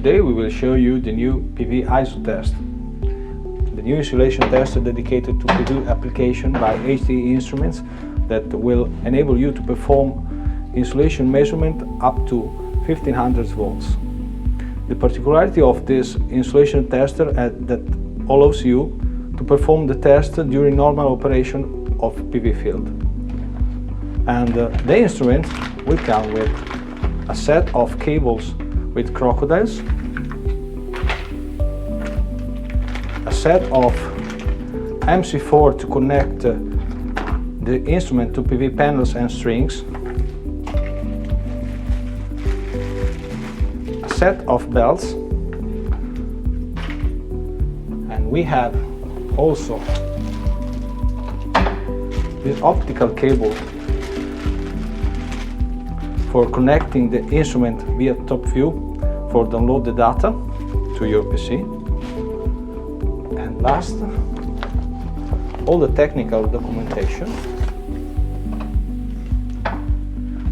Today we will show you the new PV-ISOTEST, the new insulation tester dedicated to PV application by HT instruments that will enable you to perform insulation measurement up to 1500 volts. The particularity of this insulation tester is that allows you to perform the test during normal operation of PV field. And the instrument will come with a set of cables with crocodiles, a set of MC4 to connect the instrument to PV panels and strings, a set of belts, and we have also this optical cable for connecting the instrument via top view for download the data to your PC. And last, all the technical documentation.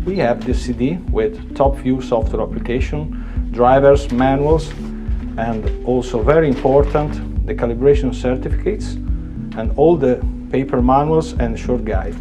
We have this CD with top view software application, drivers, manuals, and also very important, the calibration certificates and all the paper manuals and short guide.